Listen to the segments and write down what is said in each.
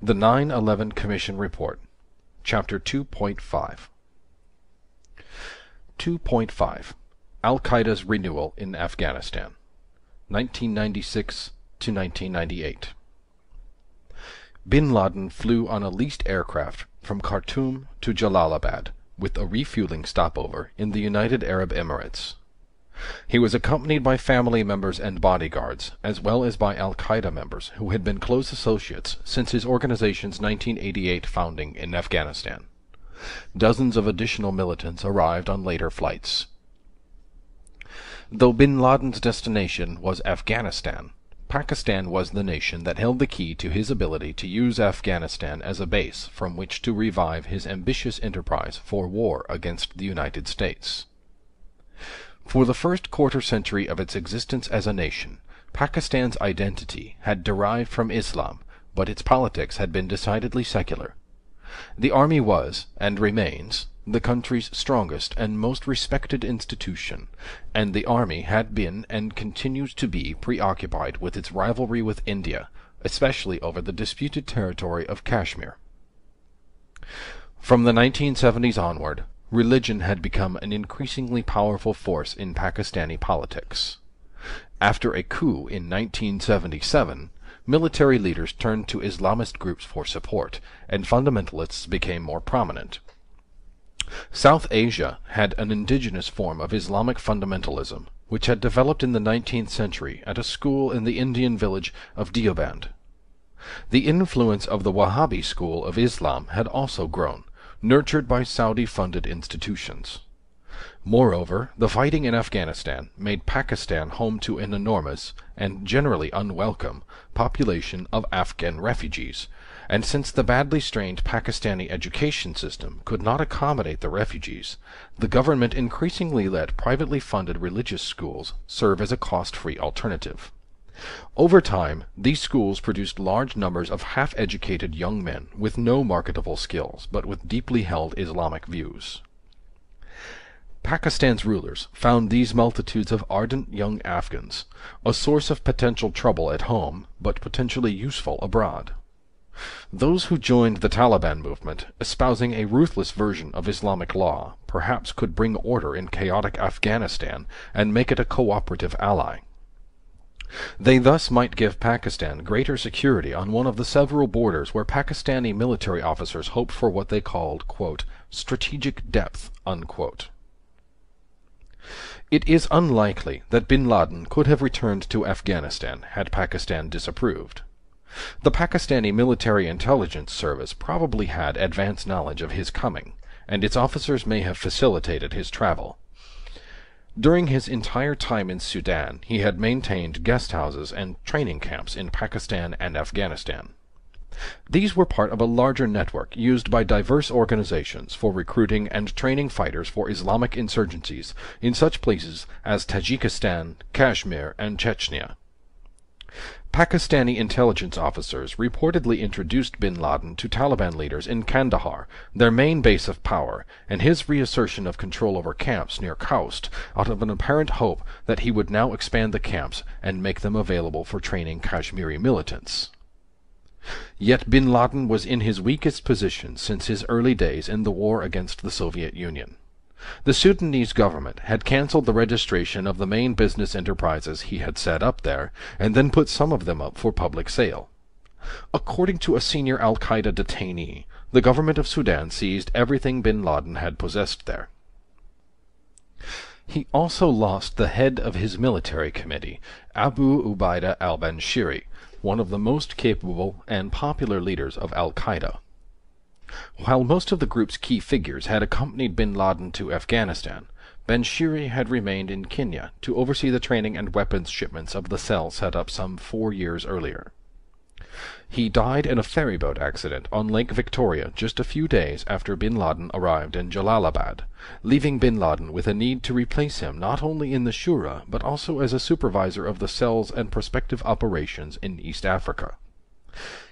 The 9/11 Commission Report, Chapter 2.5. 2.5. Al-Qaeda's Renewal in Afghanistan, 1996 to 1998. Bin Laden flew on a leased aircraft from Khartoum to Jalalabad, with a refueling stopover in the United Arab Emirates. He was accompanied by family members and bodyguards, as well as by Al-Qaeda members who had been close associates since his organization's 1988 founding in Afghanistan. Dozens of additional militants arrived on later flights. Though bin Laden's destination was Afghanistan, Pakistan was the nation that held the key to his ability to use Afghanistan as a base from which to revive his ambitious enterprise for war against the United States. For the first quarter-century of its existence as a nation, Pakistan's identity had derived from Islam, but its politics had been decidedly secular. The army was, and remains, the country's strongest and most respected institution, and the army had been and continues to be preoccupied with its rivalry with India, especially over the disputed territory of Kashmir. From the 1970s onward, religion had become an increasingly powerful force in Pakistani politics. After a coup in 1977, military leaders turned to Islamist groups for support, and fundamentalists became more prominent. South Asia had an indigenous form of Islamic fundamentalism, which had developed in the 19th century at a school in the Indian village of Deoband. The influence of the Wahhabi school of Islam had also grown, nurtured by Saudi-funded institutions. Moreover, the fighting in Afghanistan made Pakistan home to an enormous, and generally unwelcome, population of Afghan refugees, and since the badly strained Pakistani education system could not accommodate the refugees, the government increasingly let privately funded religious schools serve as a cost-free alternative. Over time, these schools produced large numbers of half-educated young men with no marketable skills, but with deeply held Islamic views. Pakistan's rulers found these multitudes of ardent young Afghans a source of potential trouble at home, but potentially useful abroad. Those who joined the Taliban movement, espousing a ruthless version of Islamic law, perhaps could bring order in chaotic Afghanistan and make it a cooperative ally. They thus might give Pakistan greater security on one of the several borders where Pakistani military officers hoped for what they called, quote, strategic depth, unquote. It is unlikely that bin Laden could have returned to Afghanistan had Pakistan disapproved. The Pakistani Military Intelligence Service probably had advance knowledge of his coming, and its officers may have facilitated his travel. During his entire time in Sudan, he had maintained guest houses and training camps in Pakistan and Afghanistan. These were part of a larger network used by diverse organizations for recruiting and training fighters for Islamic insurgencies in such places as Tajikistan, Kashmir, and Chechnya. Pakistani intelligence officers reportedly introduced bin Laden to Taliban leaders in Kandahar, their main base of power, and his reassertion of control over camps near Khost out of an apparent hope that he would now expand the camps and make them available for training Kashmiri militants. Yet bin Laden was in his weakest position since his early days in the war against the Soviet Union. The Sudanese government had cancelled the registration of the main business enterprises he had set up there, and then put some of them up for public sale. According to a senior Al-Qaeda detainee, the government of Sudan seized everything bin Laden had possessed there. He also lost the head of his military committee, Abu Ubaidah al-Banshiri, one of the most capable and popular leaders of Al-Qaeda. While most of the group's key figures had accompanied bin Laden to Afghanistan, Banshiri had remained in Kenya to oversee the training and weapons shipments of the cell set up some 4 years earlier. He died in a ferryboat accident on Lake Victoria just a few days after bin Laden arrived in Jalalabad, leaving bin Laden with a need to replace him not only in the Shura but also as a supervisor of the cell's and prospective operations in East Africa.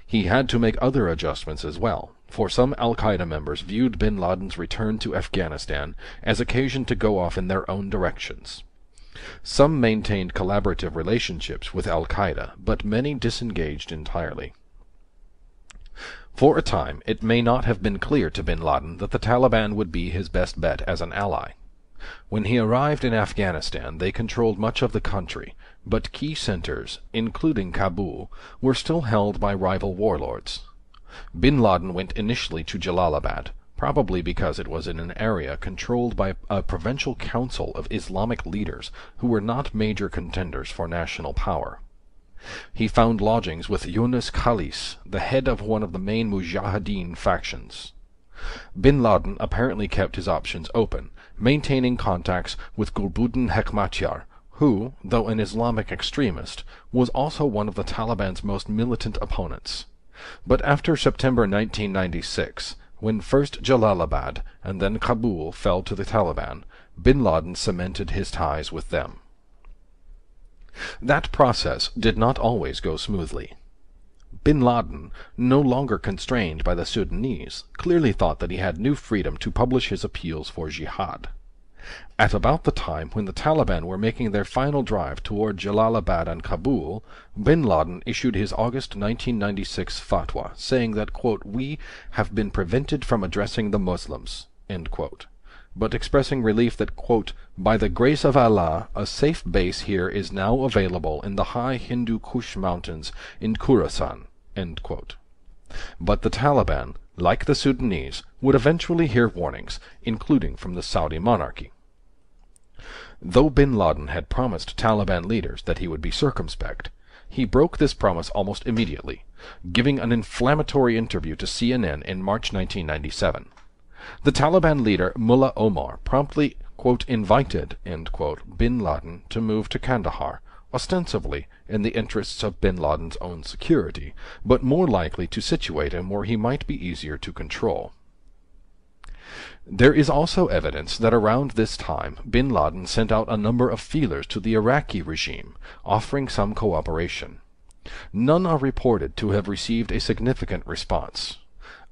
He had to make other adjustments as well, for some Al-Qaeda members viewed bin Laden's return to Afghanistan as occasion to go off in their own directions. Some maintained collaborative relationships with Al-Qaeda, but many disengaged entirely. For a time, it may not have been clear to bin Laden that the Taliban would be his best bet as an ally. When he arrived in Afghanistan, they controlled much of the country, but key centers, including Kabul, were still held by rival warlords. Bin Laden went initially to Jalalabad, probably because it was in an area controlled by a provincial council of Islamic leaders who were not major contenders for national power. He found lodgings with Yunus Khalis, the head of one of the main Mujahideen factions. Bin Laden apparently kept his options open, maintaining contacts with Gulbuddin Hekmatyar, who, though an Islamic extremist, was also one of the Taliban's most militant opponents. But after September 1996, when first Jalalabad and then Kabul fell to the Taliban, bin Laden cemented his ties with them. That process did not always go smoothly. Bin Laden, no longer constrained by the Sudanese, clearly thought that he had new freedom to publish his appeals for jihad. At about the time when the Taliban were making their final drive toward Jalalabad and Kabul, bin Laden issued his August 1996 fatwa, saying that, quote, "We have been prevented from addressing the Muslims," end quote, but expressing relief that, quote, "By the grace of Allah, a safe base here is now available in the high Hindu Kush mountains in Khorasan," end quote. But the Taliban, like the Sudanese, would eventually hear warnings, including from the Saudi monarchy. Though bin Laden had promised Taliban leaders that he would be circumspect, he broke this promise almost immediately, giving an inflammatory interview to CNN in March 1997. The Taliban leader Mullah Omar promptly, quote, invited, end quote, bin Laden to move to Kandahar, ostensibly in the interests of bin Laden's own security, but more likely to situate him where he might be easier to control. There is also evidence that around this time bin Laden sent out a number of feelers to the Iraqi regime, offering some cooperation. None are reported to have received a significant response.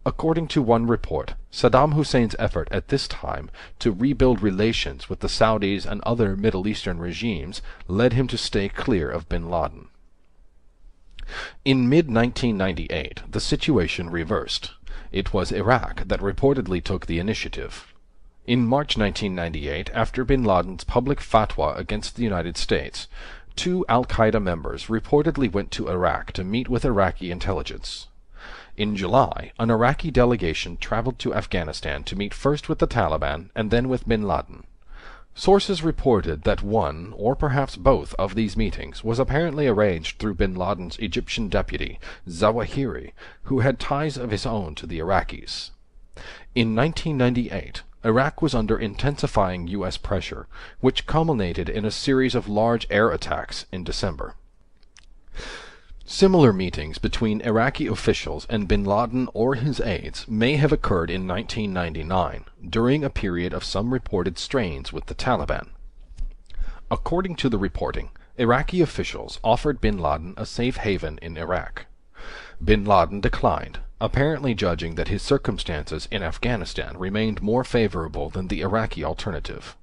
According to one report, Saddam Hussein's effort at this time to rebuild relations with the Saudis and other Middle Eastern regimes led him to stay clear of bin Laden. In mid-1998, the situation reversed. It was Iraq that reportedly took the initiative. In March 1998, after bin Laden's public fatwa against the United States, 2 al-Qaeda members reportedly went to Iraq to meet with Iraqi intelligence. In July, an Iraqi delegation traveled to Afghanistan to meet first with the Taliban and then with bin Laden. Sources reported that one, or perhaps both, of these meetings was apparently arranged through bin Laden's Egyptian deputy, Zawahiri, who had ties of his own to the Iraqis. In 1998, Iraq was under intensifying U.S. pressure, which culminated in a series of large air attacks in December. Similar meetings between Iraqi officials and bin Laden or his aides may have occurred in 1999, during a period of some reported strains with the Taliban. According to the reporting, Iraqi officials offered bin Laden a safe haven in Iraq. Bin Laden declined, apparently judging that his circumstances in Afghanistan remained more favorable than the Iraqi alternative.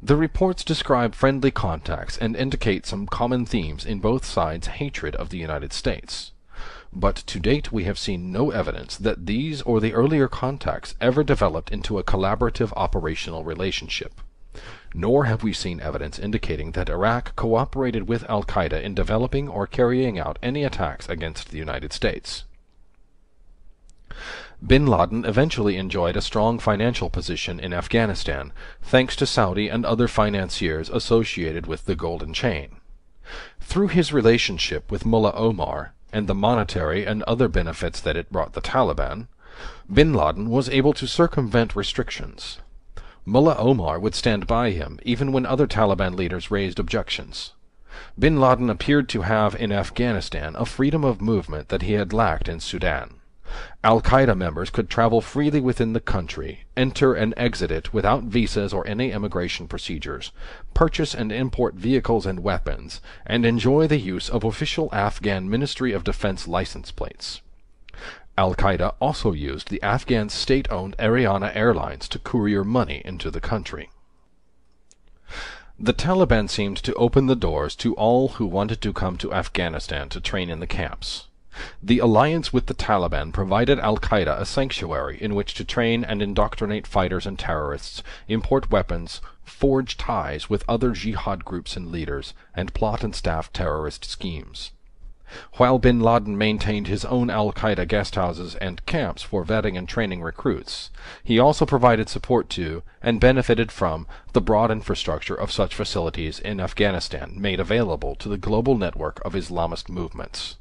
The reports describe friendly contacts and indicate some common themes in both sides' hatred of the United States. But to date we have seen no evidence that these or the earlier contacts ever developed into a collaborative operational relationship. Nor have we seen evidence indicating that Iraq cooperated with al-Qaeda in developing or carrying out any attacks against the United States. Bin Laden eventually enjoyed a strong financial position in Afghanistan, thanks to Saudi and other financiers associated with the Golden Chain. Through his relationship with Mullah Omar, and the monetary and other benefits that it brought the Taliban, bin Laden was able to circumvent restrictions. Mullah Omar would stand by him even when other Taliban leaders raised objections. Bin Laden appeared to have in Afghanistan a freedom of movement that he had lacked in Sudan. Al-Qaeda members could travel freely within the country, enter and exit it without visas or any immigration procedures, purchase and import vehicles and weapons, and enjoy the use of official Afghan Ministry of Defense license plates. Al-Qaeda also used the Afghan state-owned Ariana Airlines to courier money into the country. The Taliban seemed to open the doors to all who wanted to come to Afghanistan to train in the camps. The alliance with the Taliban provided al-Qaeda a sanctuary in which to train and indoctrinate fighters and terrorists, import weapons, forge ties with other jihad groups and leaders, and plot and staff terrorist schemes. While bin Laden maintained his own al-Qaeda guest houses and camps for vetting and training recruits, he also provided support to, and benefited from, the broad infrastructure of such facilities in Afghanistan made available to the global network of Islamist movements.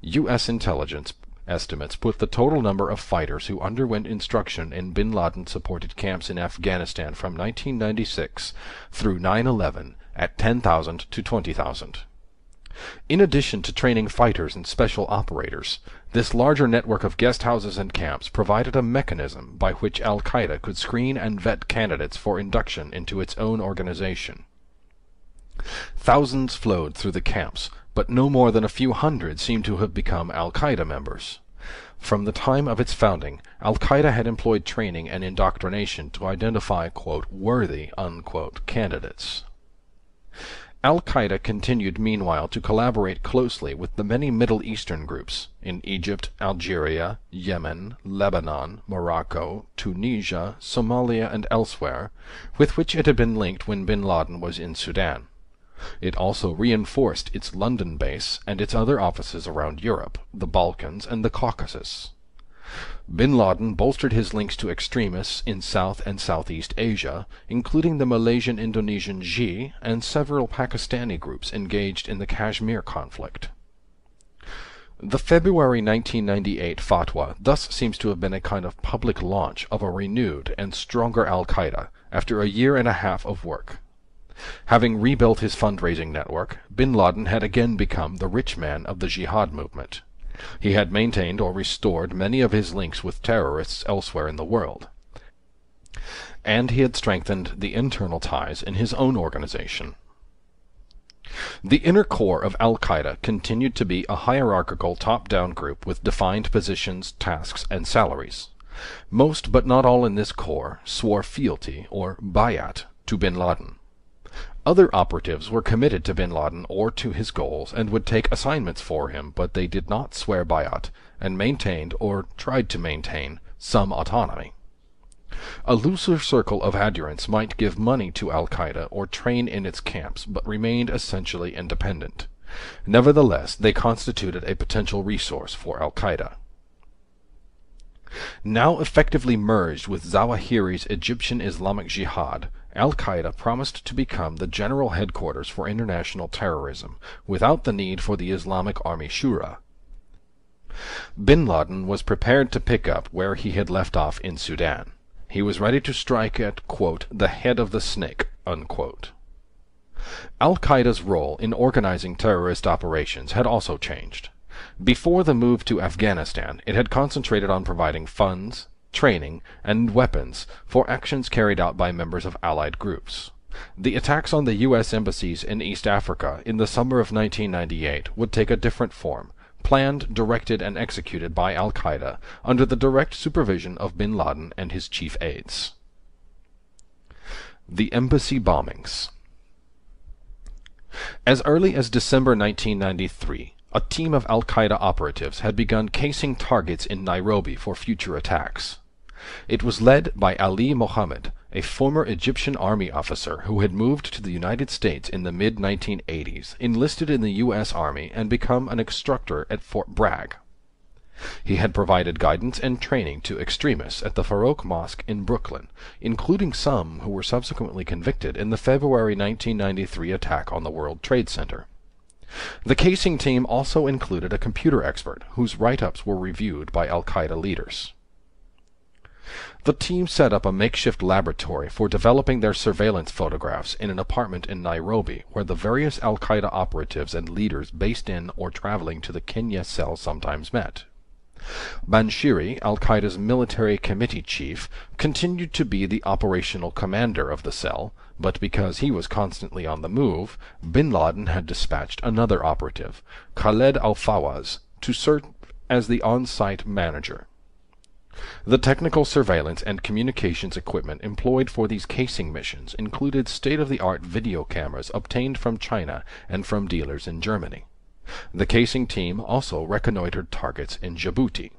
U.S. intelligence estimates put the total number of fighters who underwent instruction in bin Laden-supported camps in Afghanistan from 1996 through 9/11 at 10,000 to 20,000. In addition to training fighters and special operators, this larger network of guest houses and camps provided a mechanism by which al-Qaeda could screen and vet candidates for induction into its own organization. Thousands flowed through the camps, but no more than a few hundred seem to have become al-Qaeda members. From the time of its founding, al-Qaeda had employed training and indoctrination to identify, quote, worthy, unquote, candidates. Al-Qaeda continued meanwhile to collaborate closely with the many Middle Eastern groups in Egypt, Algeria, Yemen, Lebanon, Morocco, Tunisia, Somalia, and elsewhere, with which it had been linked when bin Laden was in Sudan. It also reinforced its London base and its other offices around Europe, the Balkans, and the Caucasus. Bin Laden bolstered his links to extremists in South and Southeast Asia, including the Malaysian-Indonesian Xi and several Pakistani groups engaged in the Kashmir conflict. The February 1998 fatwa thus seems to have been a kind of public launch of a renewed and stronger al-Qaeda after a year and a half of work. Having rebuilt his fundraising network, bin Laden had again become the rich man of the jihad movement. He had maintained or restored many of his links with terrorists elsewhere in the world. And he had strengthened the internal ties in his own organization. The inner core of al-Qaeda continued to be a hierarchical top-down group with defined positions, tasks, and salaries. Most, but not all in this core, swore fealty, or bayat, to bin Laden. Other operatives were committed to bin Laden or to his goals and would take assignments for him, but they did not swear bayat, and maintained, or tried to maintain, some autonomy. A looser circle of adherents might give money to al-Qaeda or train in its camps, but remained essentially independent. Nevertheless, they constituted a potential resource for al-Qaeda. Now effectively merged with Zawahiri's Egyptian Islamic Jihad, al-Qaeda promised to become the general headquarters for international terrorism, without the need for the Islamic Army Shura. Bin Laden was prepared to pick up where he had left off in Sudan. He was ready to strike at, quote, the head of the snake, unquote. Al-Qaeda's role in organizing terrorist operations had also changed. Before the move to Afghanistan, it had concentrated on providing funds, training, and weapons for actions carried out by members of allied groups. The attacks on the U.S. embassies in East Africa in the summer of 1998 would take a different form, planned, directed, and executed by al-Qaeda under the direct supervision of bin Laden and his chief aides. The embassy bombings. As early as December 1993, a team of al-Qaeda operatives had begun casing targets in Nairobi for future attacks. It was led by Ali Mohammed, a former Egyptian army officer who had moved to the United States in the mid-1980s, enlisted in the U.S. Army, and become an instructor at Fort Bragg. He had provided guidance and training to extremists at the Farouk Mosque in Brooklyn, including some who were subsequently convicted in the February 1993 attack on the World Trade Center. The casing team also included a computer expert whose write-ups were reviewed by al-Qaeda leaders. The team set up a makeshift laboratory for developing their surveillance photographs in an apartment in Nairobi, where the various al-Qaeda operatives and leaders based in or traveling to the Kenya cell sometimes met. Banshiri, al-Qaeda's military committee chief, continued to be the operational commander of the cell, but because he was constantly on the move, bin Laden had dispatched another operative, Khaled al-Fawaz, to serve as the on-site manager. The technical surveillance and communications equipment employed for these casing missions included state-of-the-art video cameras obtained from China and from dealers in Germany. The casing team also reconnoitered targets in Djibouti.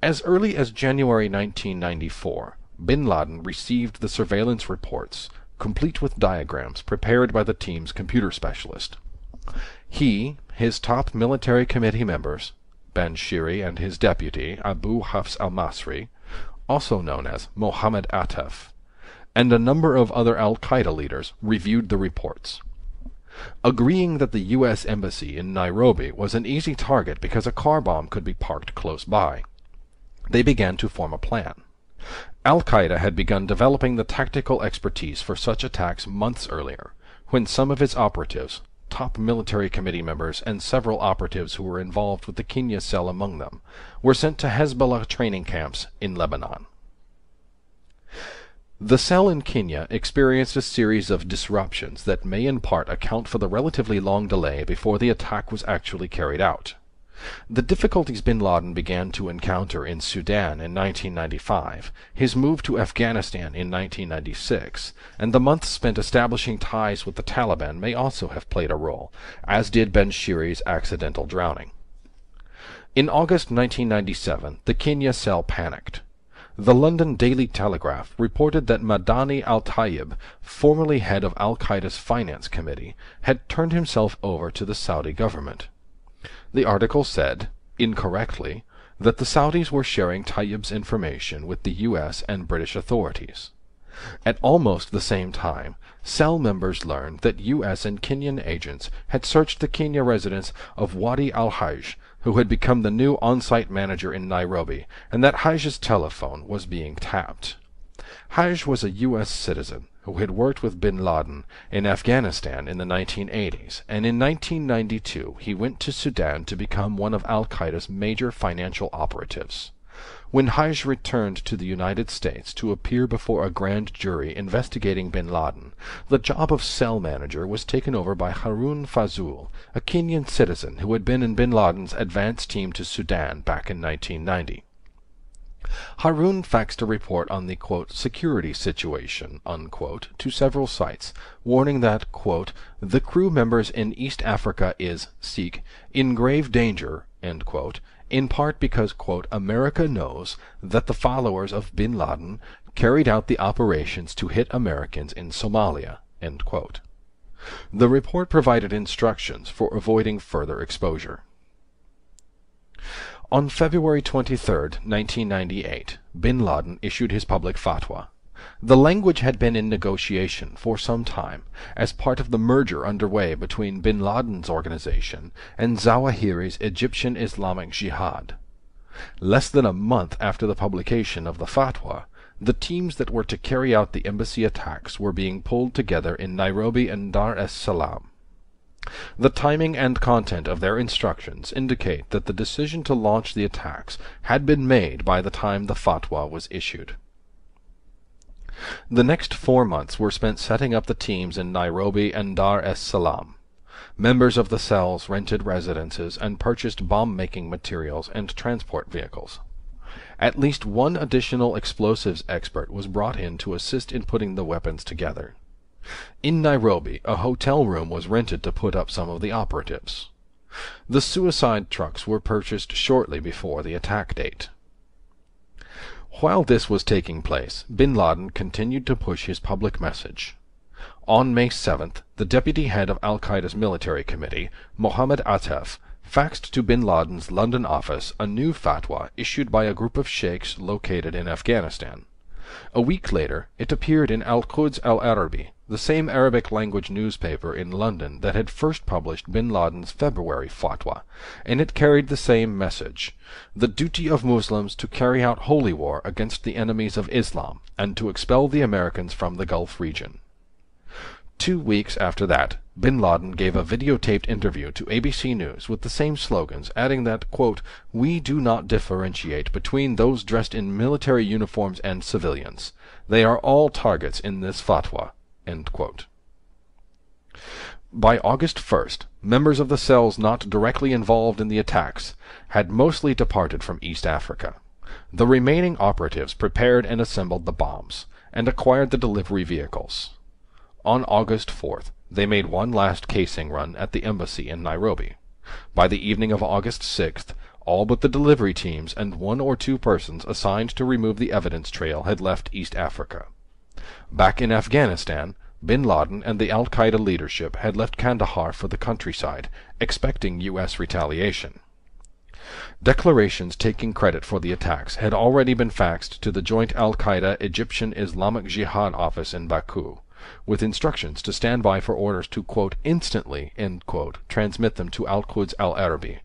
As early as January 1994, bin Laden received the surveillance reports, complete with diagrams prepared by the team's computer specialist. He, his top military committee members, Banshiri and his deputy, Abu Hafs al-Masri, also known as Mohammed Atef, and a number of other al-Qaeda leaders reviewed the reports. Agreeing that the U.S. Embassy in Nairobi was an easy target because a car bomb could be parked close by, they began to form a plan. Al-Qaeda had begun developing the tactical expertise for such attacks months earlier, when some of its operatives, top military committee members, and several operatives who were involved with the Kenya cell among them, were sent to Hezbollah training camps in Lebanon. The cell in Kenya experienced a series of disruptions that may in part account for the relatively long delay before the attack was actually carried out. The difficulties bin Laden began to encounter in Sudan in 1995, his move to Afghanistan in 1996, and the months spent establishing ties with the Taliban may also have played a role, as did Banshiri's accidental drowning. In August 1997, the Kenya cell panicked. The London Daily Telegraph reported that Madani al-Tayyib, formerly head of al-Qaeda's finance committee, had turned himself over to the Saudi government. The article said, incorrectly, that the Saudis were sharing Tayyib's information with the U.S. and British authorities. At almost the same time, cell members learned that U.S. and Kenyan agents had searched the Kenya residence of Wadi al-Hajj, who had become the new on-site manager in Nairobi, and that Hajj's telephone was being tapped. Hajj was a U.S. citizen who had worked with bin Laden in Afghanistan in the 1980s, and in 1992 he went to Sudan to become one of al-Qaeda's major financial operatives. When Hajj returned to the United States to appear before a grand jury investigating bin Laden, the job of cell manager was taken over by Harun Fazul, a Kenyan citizen who had been in bin Laden's advance team to Sudan back in 1990. Harun faxed a report on the, quote, security situation, unquote, to several sites, warning that, quote, the crew members in East Africa is, in grave danger, end quote, in part because, quote, America knows that the followers of bin Laden carried out the operations to hit Americans in Somalia, end quote. The report provided instructions for avoiding further exposure. On February 23, 1998, bin Laden issued his public fatwa. The language had been in negotiation for some time as part of the merger underway between bin Laden's organization and Zawahiri's Egyptian Islamic Jihad. Less than a month after the publication of the fatwa, the teams that were to carry out the embassy attacks were being pulled together in Nairobi and Dar es Salaam. The timing and content of their instructions indicate that the decision to launch the attacks had been made by the time the fatwa was issued. The next 4 months were spent setting up the teams in Nairobi and Dar es Salaam. Members of the cells rented residences and purchased bomb-making materials and transport vehicles. At least one additional explosives expert was brought in to assist in putting the weapons together. In Nairobi, a hotel room was rented to put up some of the operatives. The suicide trucks were purchased shortly before the attack date. While this was taking place, bin Laden continued to push his public message. On May 7th, the deputy head of al-Qaeda's military committee, Mohammed Atef, faxed to bin Laden's London office a new fatwa issued by a group of sheikhs located in Afghanistan. A week later, it appeared in Al-Quds Al-Arabi, the same Arabic-language newspaper in London that had first published bin Laden's February fatwa, and it carried the same message: the duty of Muslims to carry out holy war against the enemies of Islam, and to expel the Americans from the Gulf region. 2 weeks after that, bin Laden gave a videotaped interview to ABC News with the same slogans, adding that, quote, we do not differentiate between those dressed in military uniforms and civilians. They are all targets in this fatwa, end quote. By August 1st, members of the cells not directly involved in the attacks had mostly departed from East Africa. The remaining operatives prepared and assembled the bombs, and acquired the delivery vehicles. On August 4th, They made one last casing run at the embassy in Nairobi. By the evening of August 6th, all but the delivery teams and one or two persons assigned to remove the evidence trail had left East Africa. Back in Afghanistan, bin Laden and the al-Qaeda leadership had left Kandahar for the countryside, expecting U.S. retaliation. Declarations taking credit for the attacks had already been faxed to the joint al-Qaeda Egyptian Islamic Jihad office in Baku, with instructions to stand by for orders to, quote, instantly, end quote, transmit them to Al-Quds al-Arabi.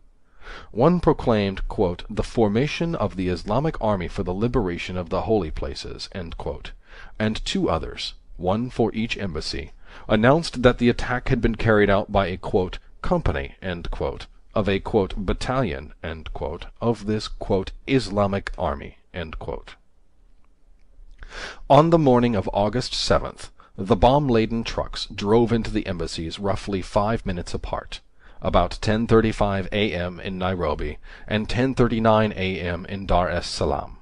One proclaimed, quote, the formation of the Islamic Army for the liberation of the holy places, end quote, and two others, one for each embassy, announced that the attack had been carried out by a, quote, company, end quote, of a, quote, battalion, end quote, of this, quote, Islamic Army, end quote. On the morning of August 7th, the bomb-laden trucks drove into the embassies roughly 5 minutes apart, about 10:35 a.m. in Nairobi and 10:39 a.m. in Dar es Salaam.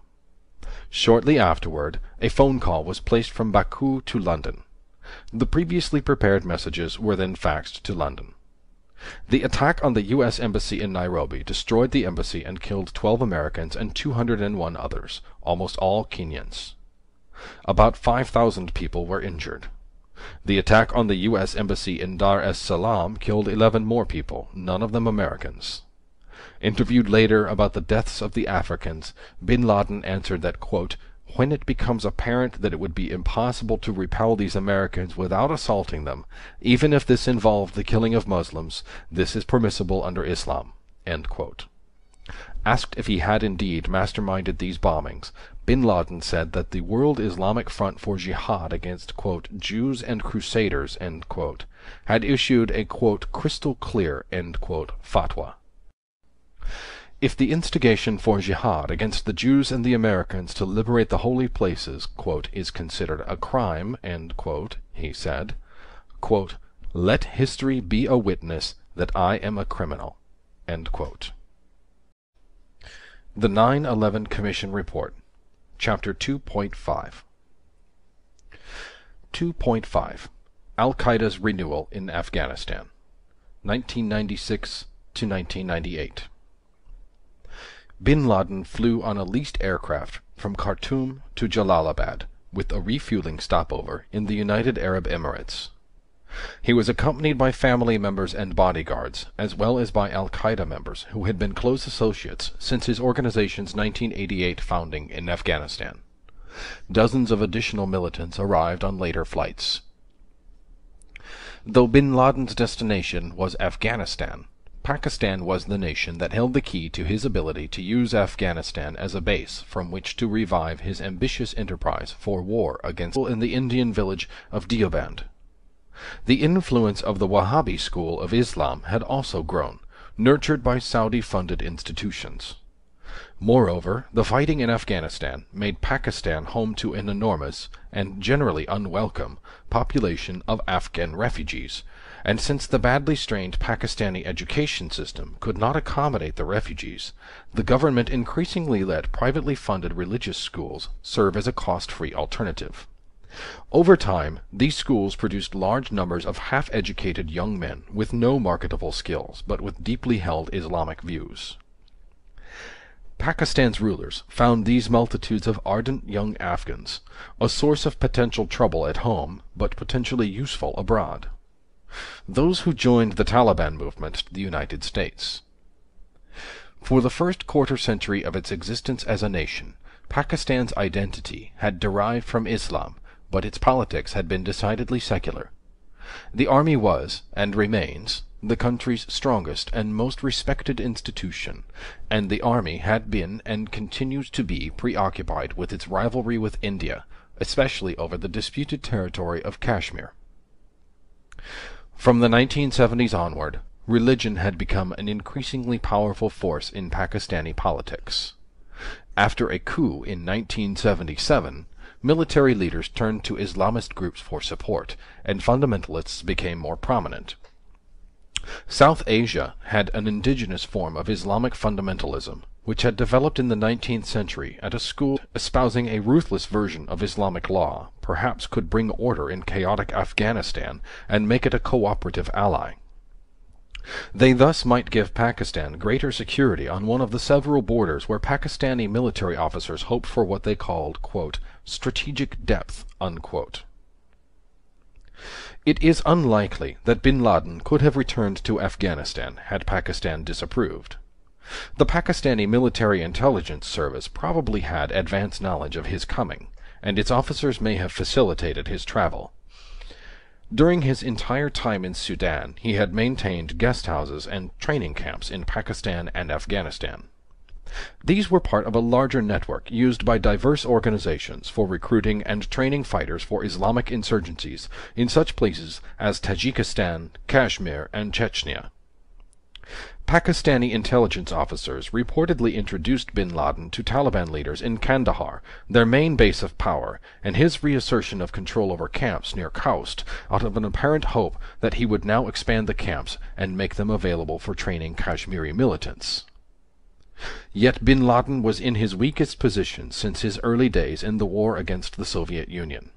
Shortly afterward, a phone call was placed from Baku to London. The previously prepared messages were then faxed to London. The attack on the U.S. Embassy in Nairobi destroyed the embassy and killed 12 Americans and 201 others, almost all Kenyans. About 5,000 people were injured. The attack on the U.S. Embassy in Dar es Salaam killed 11 more people, none of them Americans. Interviewed later about the deaths of the Africans, bin Laden answered that, quote, when it becomes apparent that it would be impossible to repel these Americans without assaulting them, even if this involved the killing of Muslims, this is permissible under Islam, end quote. Asked if he had indeed masterminded these bombings, bin Laden said that the World Islamic Front for Jihad against, quote, Jews and Crusaders, end quote, had issued a, quote, crystal clear, end quote, fatwa. If the instigation for jihad against the Jews and the Americans to liberate the holy places, quote, is considered a crime, end quote, he said, quote, let history be a witness that I am a criminal, end quote. The 9/11 Commission Report, Chapter 2.5 2.5 Al-Qaeda's Renewal in Afghanistan, 1996 to 1998. Bin Laden flew on a leased aircraft from Khartoum to Jalalabad, with a refueling stopover in the United Arab Emirates. He was accompanied by family members and bodyguards, as well as by al-Qaeda members who had been close associates since his organization's 1988 founding in Afghanistan. Dozens of additional militants arrived on later flights. Though bin Laden's destination was Afghanistan, Pakistan was the nation that held the key to his ability to use Afghanistan as a base from which to revive his ambitious enterprise for war against in the Indian village of Deoband. The influence of the Wahhabi school of Islam had also grown, nurtured by Saudi-funded institutions. Moreover, the fighting in Afghanistan made Pakistan home to an enormous, and generally unwelcome, population of Afghan refugees, and since the badly strained Pakistani education system could not accommodate the refugees, the government increasingly let privately funded religious schools serve as a cost-free alternative. Over time, these schools produced large numbers of half-educated young men with no marketable skills, but with deeply held Islamic views. Pakistan's rulers found these multitudes of ardent young Afghans a source of potential trouble at home, but potentially useful abroad. Those who joined the Taliban movement to the United States. For the first quarter-century of its existence as a nation, Pakistan's identity had derived from Islam, but its politics had been decidedly secular. The army was, and remains, the country's strongest and most respected institution, and the army had been and continues to be preoccupied with its rivalry with India, especially over the disputed territory of Kashmir. From the 1970s onward, religion had become an increasingly powerful force in Pakistani politics. After a coup in 1977, military leaders turned to Islamist groups for support, and fundamentalists became more prominent. South Asia had an indigenous form of Islamic fundamentalism, which had developed in the 19th century at a school espousing a ruthless version of Islamic law, perhaps could bring order in chaotic Afghanistan and make it a cooperative ally. They thus might give Pakistan greater security on one of the several borders where Pakistani military officers hoped for what they called, quote, strategic depth, unquote. It is unlikely that bin Laden could have returned to Afghanistan had Pakistan disapproved. The Pakistani Military Intelligence Service probably had advance knowledge of his coming, and its officers may have facilitated his travel. During his entire time in Sudan, he had maintained guest houses and training camps in Pakistan and Afghanistan. These were part of a larger network used by diverse organizations for recruiting and training fighters for Islamic insurgencies in such places as Tajikistan, Kashmir, and Chechnya. Pakistani intelligence officers reportedly introduced bin Laden to Taliban leaders in Kandahar, their main base of power, and his reassertion of control over camps near Khost out of an apparent hope that he would now expand the camps and make them available for training Kashmiri militants. Yet bin Laden was in his weakest position since his early days in the war against the Soviet Union.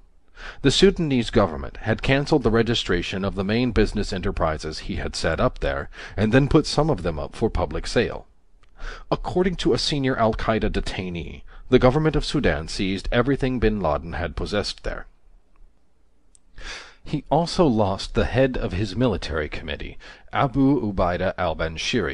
The Sudanese government had cancelled the registration of the main business enterprises he had set up there, and then put some of them up for public sale. According to a senior al-Qaeda detainee, the government of Sudan seized everything bin Laden had possessed there. He also lost the head of his military committee, Abu Ubaidah al-Banshiri,